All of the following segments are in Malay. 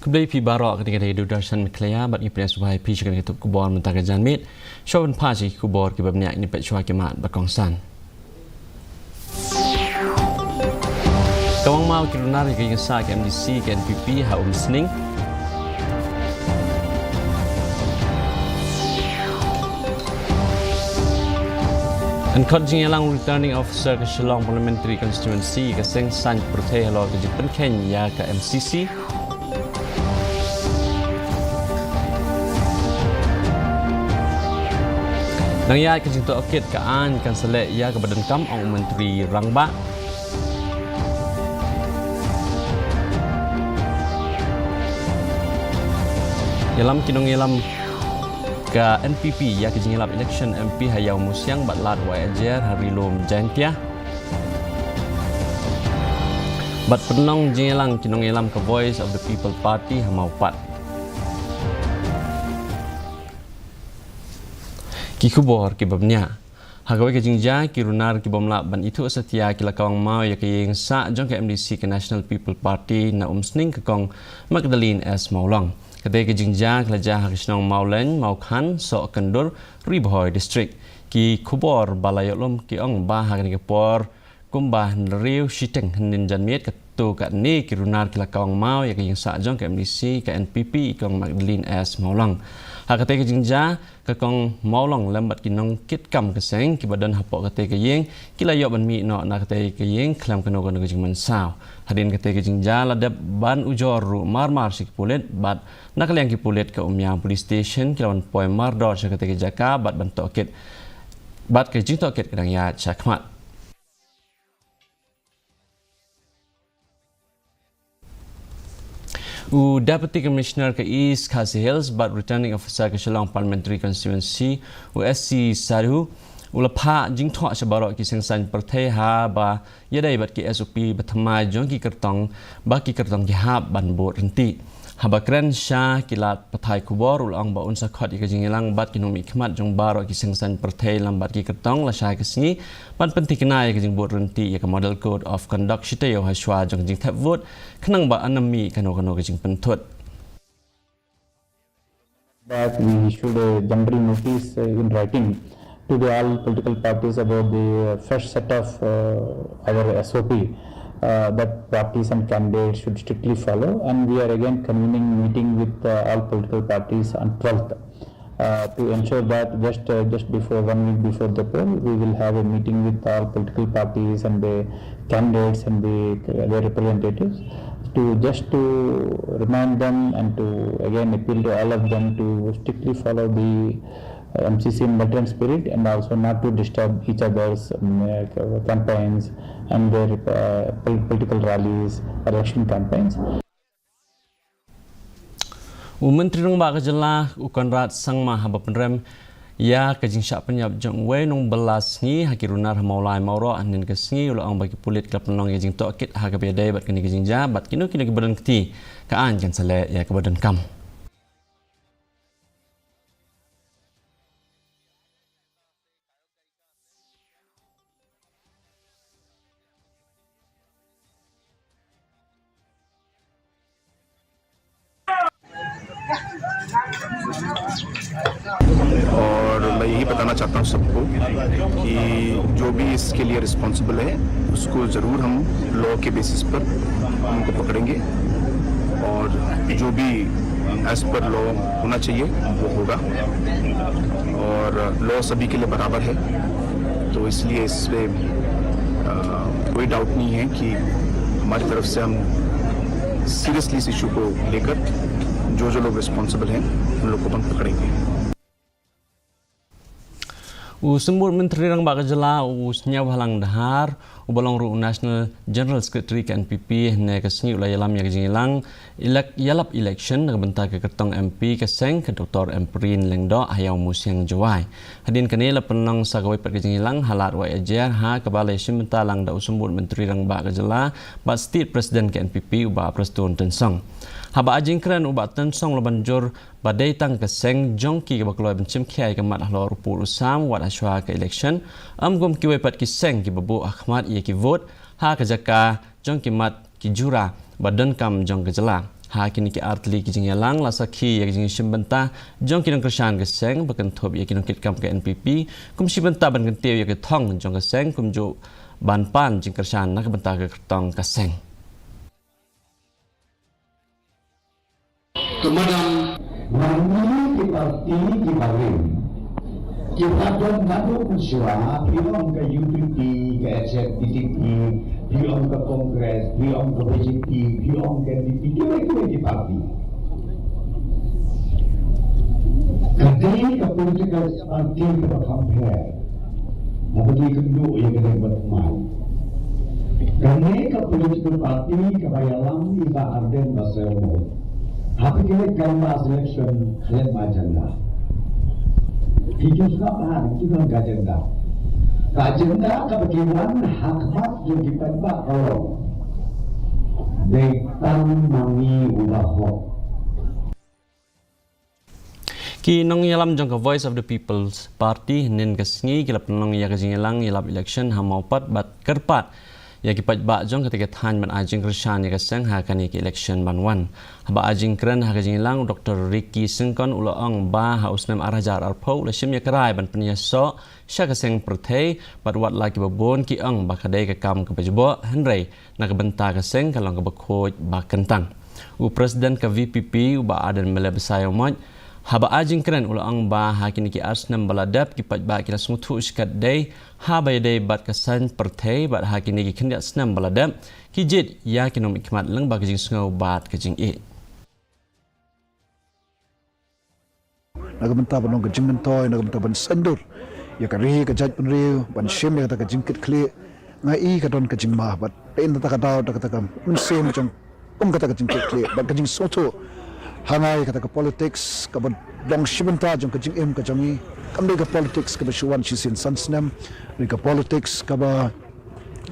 Kembali pi barok ketika dia Dudashan Meghalaya bat ni pres subhai pi chikan ketup kubor mentaka janmit showen paji kubor ki babnya ni pet chua kemat bakongsan Kawang mau kirunar ke sa ke MDC ke NPP ha listening Encouraging along returning officer ke Shillong Parliamentary Constituency ke Seng San Prote Halo ke Jipen Kenya ke MCC Nang ya ke jinto okit ke an kan selek ya ke badan kam ong menteri Rangba Yalam kinong yalam ke NPP ya ke jingilap election MP hayau musyang batlat wa ajer hari lom jantia bat penong jingilang kinong yalam ke Voice of the People Party hamau pat ki kubor ki babnya hagawe ke jingja ki runar ki bomla ban itu setia ki lakawang mau ya ke yeng sa jong ke MDC ke National People Party na umsning ke kong Magdalene S Maulong kedai ke jingja kelajah hakisnong Maulen Maukhan sok kendur Riboy district ki kubor balayolom ki ong bah hagan ke por kumbah nriu shiteng hendin janmiet ketu ka ni ki runar ki lakawang mau ya ke yeng sa jong ke MDC ke NPP kong Magdalene S Maulong Hakate ke jingja ke kong maulong lambat kinong kit kam ke seng ki badan hapok kate ke yeng kila yok ban mi no na kate ke yeng klam keno keno ke jingman saw hadin kate ke jingja ladap ban ujor ru mar sik pulet bat nak liang ki pulet ke umyang police station kilawan poi mar dor kate ke jaka bat ban tokit bat ke jing tokit kedang ya chakmat Deputy Commissioner ke East Khasi Hills but returning officer ke Shillong Parliamentary Constituency SC Saru ulapha jing thwa chabarok ki sengsan perthai ha ba yadai bat ki SOP bathama jong ki kartong ba ki kartong ki ha ban bo renti habakran sha kilat pathai kubor ulang ba unsa khat ki jingilang bat ki nomi khmat jong barok ki sengsan perthai lambat ki kartong la sha ki sngi ban penting kenai ki jing bo renti ya ka model code of conduct shite yo ha shwa jong jing thap vote khnang ba anami kano ke jing penthut that we issued a general notice in writing to the all political parties about the first set of our SOP that parties and candidates should strictly follow, and we are again convening meeting with all political parties on 12th to ensure that just before 1 week before the poll we will have a meeting with all political parties and the candidates and their representatives to remind them and to again appeal to all of them to strictly follow the MCC militant spirit and also not to disturb each other's campaigns and their political rallies, election campaigns. Menteri Rangba Kejela Ukonrat Sangma Haba Penrem ya kejingsyak penyap jong we nong belas ngi hakirunar maulai mauro anin kesngi ulo ang bagi pulit kelap penong kejing tokit ha kebiadai bat kini kejingja bat kini ke badan keti kaan kan sale ya ke badan kam और मैं यही बताना चाहता हूँ सबको कि जो भी इसके लिए रिस्पॉन्सिबल है उसको ज़रूर हम लॉ के बेसिस पर उनको पकड़ेंगे और जो भी एज पर लॉ होना चाहिए वो होगा और लॉ सभी के लिए बराबर है तो इसलिए इसमें कोई डाउट नहीं है कि हमारी तरफ से हम सीरियसली इस इशू को लेकर जो लोग रिस्पॉन्सिबल हैं उन लोग को हम पकड़ेंगे Sembut Menteri Rangba Kejela usnya halang dahar ubalong ru National General Secretary ke NPP ne kesni ulai yalam ya kejilang yalap election ke bentar ke kertong MP ke seng ke Dr. Emprin Lengdo hayau musyang jawai hadin kene la penang sagawai per kejilang halat wa ajar ha ke balai simenta lang da sembut Menteri Rangba Kejela ba state president ke NPP uba prestun tensong haba ajing keren ubat tensong lo banjur badai tang ke seng jongki ke bakloi bencim kiai ke mat ahlo rupul usam wat aswa ke election gom ki wepat ki seng ki babu ahmad ia ki vote ha ke jaka jongki mat ki jura badan kam jong ke jela ha kini ki artli ki jing yalang la sakhi ya jing shimbanta jong kinong krishan ke seng bakan thop ya kinong kit kam ke NPP kum shimbanta ban kan teu ya ke thong jong ke seng kum jo ban pan jing krishan nak banta ke tong ke seng kemudian mandi parti di Bali kita don ngadu usaha bilang ke UPP ke eksekutif bilang ke kongres bilang ke BJP bilang ke DPP itu di parti kadang ke political party kita compare apabila kedua yang kita bermain kadang ke political party kebayalang iba arden baselmo Tapi kita canvas election kalian agenda. Itu sebab itu kan agenda. Agenda kebetulan hakmat yang dipakai kalau dekan mami ubah hok. Ki nong yalam jong ka Voice of the People's Party nen kasngi kila penong ya kajingelang yalap election hamaupat bat kerpat ya ki pajba jong ketika than ban ajing krishan ya kaseng ha kan ki election banwan haba ajing kren ha kajingelang Dr. Ricky Singkon ulaong ba ha usnam arajar arpo la shim ya karai ban penya so sha kaseng perthei bat wat la ki babon ki ang ba kadai ka kam ka pajbo henrei na ka benta kaseng kalong ka bakhoj ba kentang u president ka VPP u ba adan mele besayo moj haba ajing keren ulang ba hakini ki asnam baladap ki pajba ki lasmutu iskat day haba day bat kasan perthei bat hakini ki khendia asnam baladap ki jit ya kinom ikmat leng ba kajing sngau bat kajing e nagamenta banong kajing mentoy nagamenta ban sandur ya kari ka jaj penriu ban shem ya ta kajing kit kle ngai ka don kajing ma bat pen ta ka daw ta ka kam un sem jong kata kajing kit kle bat kajing soto hangai kata ka politics ka dong shibenta jong kajing em ka jangi kambe ka politics ka bashuan shisin sansnam ri ka politics ka ba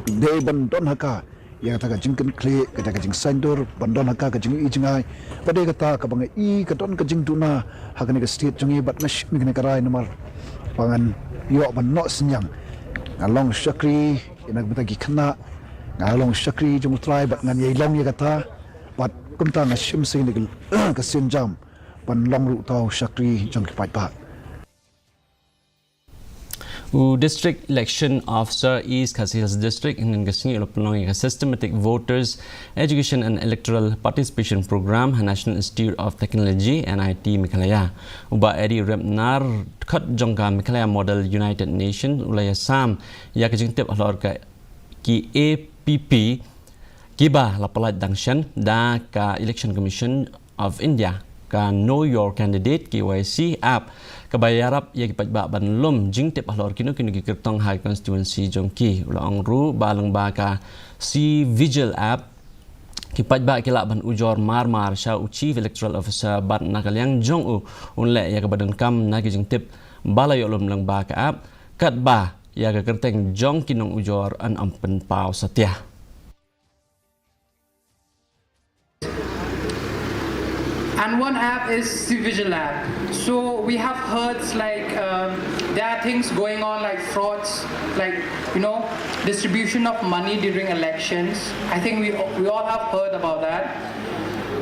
de ban don haka ya kata ka jingken kle kata ka jing sandur ban don haka ka jing i jingai pade kata ka bang i ka don ka jing tuna hakani ka state jangi bat nash mi ka rai namar pangan yo ban no senyang ngalong shakri ina bata gi khna ngalong shakri jong try bat ngan ye long ya kata bat kumta na shim sing ni ka sin jam pan long ru tau shakri jong ki pai pa District Election Officer East Khasi District in Ngasni Ulapnong a systematic voters education and electoral participation program National Institute of Technology NIT Meghalaya uba edi remnar khat jongka Meghalaya Model United Nations ulaya sam ya kajing tip alor ka ki APP kiba lapalat dangshan da ka Election Commission of India ka Know Your Candidate KYC app kabayarap ya kipajba banlum jing tip alor kino ki kertong high constituency jongki ulang ru balang ba ka si vigil app kipajba kila ban ujor marmar sha chief electoral officer bat nakalyang jong u unle ya kabadan kam na ki jing tip balayo lum lang ba ka app kat ba ya ka kerteng jong kinong ujor an ampen pau satya And one app is the Vigil app. So we have heard like there are things going on like frauds, like distribution of money during elections. I think we all have heard about that.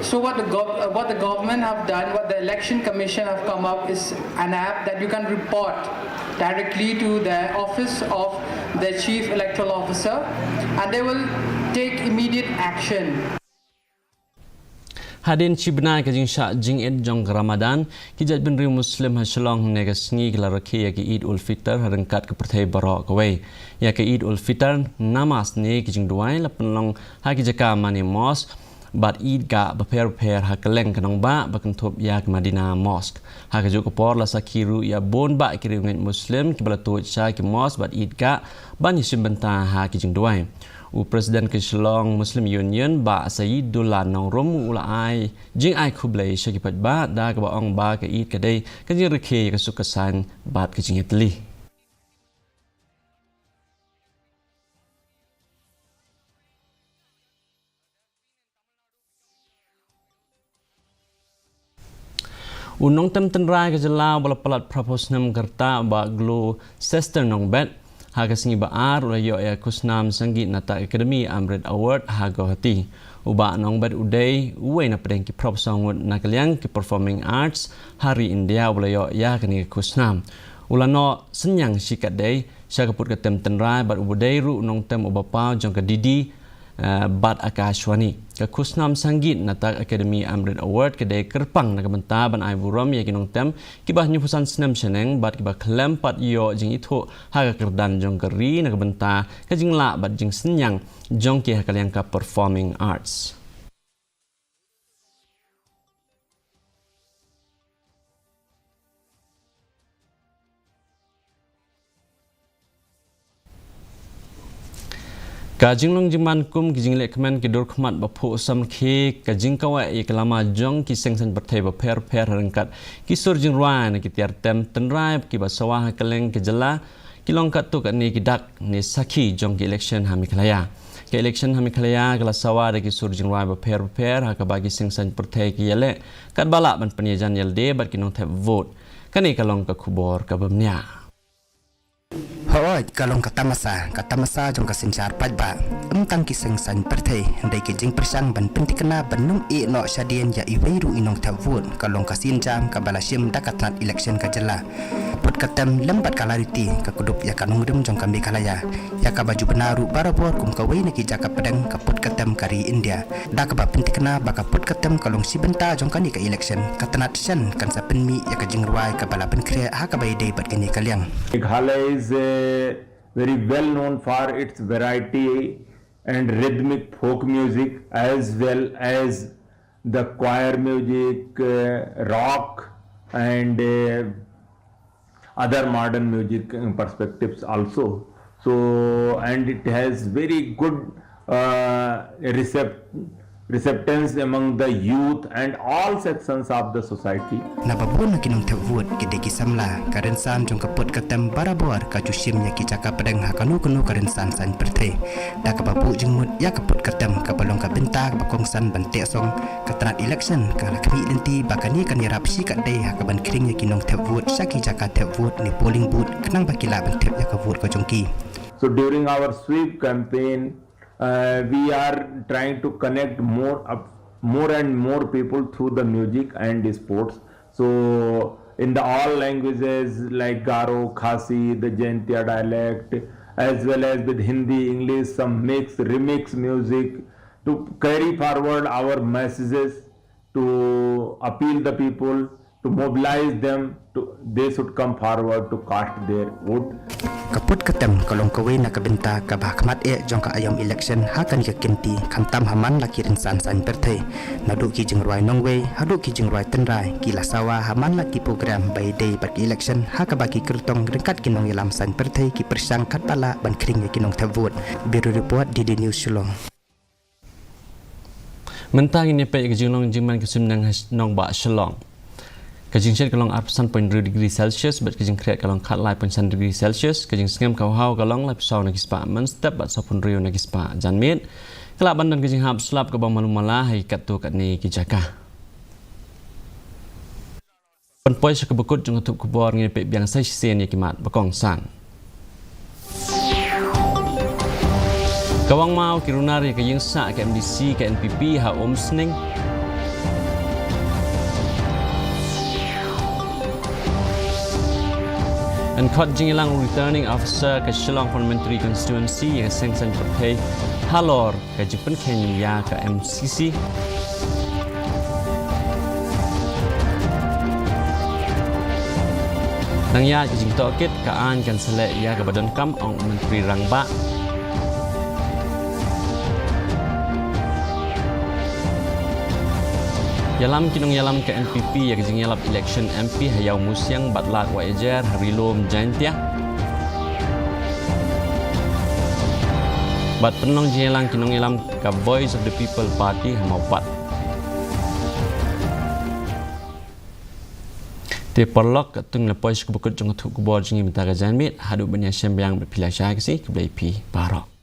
So what the government have done, what the Election Commission have come up is an app that you can report directly to the office of the Chief Electoral Officer, and they will take immediate action. Hadin cibna ke jing sha jing ed jong Ramadan kijat benri muslim haslong negasngi gelaraki ya ke Eid ul Fitr harengkat ke pertai barok kawai ya ke Eid ul Fitr namas ne ke jing duai la penlong ha ki jaka mani mosque bat Eid ga beper ha keleng kanong ba bakentop ya ke Madinah Mosque ha ke joko por la sakiru ya bon ba ke ngai muslim ke balatu sha ke mosque bat Eid ga ban yisim benta ha ke jing duai Presiden Keselong Muslim Union ba Sayyidullah Nongrum ulai jing ai khublai shakipat ba da ka baong ba ka Eid kadai ka jing rekhe ka sukasan bat ka jing etli Unong tem tenrai ka jela bala palat proposnam kerta ba glo sister nong bet haga singi baar ulayo ya kusnam sanggit nata Academy Amrit Award haga hati uba nong bad uday uwe na pedeng ki prop songut nakaliang ki performing arts hari India ulayo ya kani kusnam ulano senyang sikat day sya kaput katem tenrai bad ubudai ru nong tem ubapau jong ka didi bad akashwani ke kusnam sanggit nata Academy Amrit Award kedai kerpang nak benta ban ai buram ya kinong tem kibah nyupusan senam seneng bad kibah klem pat yo jing itu haga kerdan jong keri nak benta ke jing la bad jing senyang jong ki hakaliang ka performing arts. Kajing long jiman kum kijing lek kemen ki dur khmat bapu sam khi kajing kawa ik lama jong ki sengsan berthai ba per rengkat ki sur jing ruan ki tiar tem tenrai ki basawah keleng ki jela ki longkat tu kat ni ki dak ni sakhi jong ki election ha Meghalaya ki election ha Meghalaya kala sawa ki sur jing ruan ba per ha ka bagi sengsan berthai ki yele kat balak ban penyajan yelde bat ki nong thap vote kani kalong ka khubor ka bamnya. Hoi kalong katamasa jong kasincar pajba tang kiseng san perthai ndai kijing persang ban pentikna banung e no shadian ya iweiru inong thavun kalong kasinjam kabalashim dakatnat election kajela pot katam lembat kalariti kakudup ya kanung rim jong kambi kalaya ya kabaju benaru barabor kum kawai neki jaka pedang kapot katam kari India dakaba pentikna baka pot katam kalong sibenta jong kani ka election katanat shan kan sapenmi ya kajing ruai kabala penkre ha kabai dei bat kani kaliang. Meghalaya is very well known for its variety and rhythmic folk music as well as the choir music, rock and other modern music perspectives also. So and it has very good receptance among the youth and all sections of the society. Nababun na kinong tawud kide kisamla karensan jong kapot katem barabor kajusim ya kicaka pedang hakanu kunu karensan san perthe da kababu jengmut ya kapot katem kabalong ka benta bakongsan bante song katrat election kala kami identi bakani kan yarap si kat dei hakaban kring ya kinong tawud saki jaka tawud ni polling booth kenang bakila bante ya kavut ko jongki. So during our sweep campaign we are trying to connect more and more people through the music and the sports. So in the all languages like Garo, Khasi, the Jaintia dialect, as well as with Hindi, English, some remix music to carry forward our messages, to appeal the people, to mobilize them, they should come forward to cast their vote. Kaput katem kalong kawai na kabenta kabahkmat jong ka ayam election hakan ka kenti kantam haman laki rinsan san perthai nadu ki jingruai nongwei hadu ki jingruai tenrai kila sawa haman laki program by day bat election haka baki kertong rengkat kinong ilam san perthai ki persang kat pala ban kring kinong thavot biru report di news Shillong. Mentang ini pe ke jinglong jingman ke sumnang nong ba Shillong. Kajing shed kalong 8.2 degree Celsius bat kajing kreat kalong 4.9 degree Celsius kajing sengam kawhau kalong lap saw nagi spa men step bat sopun rio nagi spa janmit kelak bandan kajing hap slap ke bang malumala hai kat tu kat ni kijaka penpoi sekebekut jung tup kubor ngi pe biang sai sen ya kimat bakong san kawang mau kirunar ya kajing sa ke MDC ke NPP ha omsning and Kot Jingilang returning officer ke Shillong Parliamentary Constituency yang sengsan pertai halor ke Jipen Kenya ke MCC nang ya ke jing tokit ke an kan selek ya ke badan kam ong menteri rangba Yalam kinong yalam ke NPP ya kejing yalap election MP hayau musyang batlat wajar harilom Jaintia. Bat penong jelang kinong yalam ke Voice of the People Party hamau pat. Te perlok ketung lepois kebukut jong tu kubor jingi minta janmit hadu benya sembiang berpilih syah kesi keblai pi barok.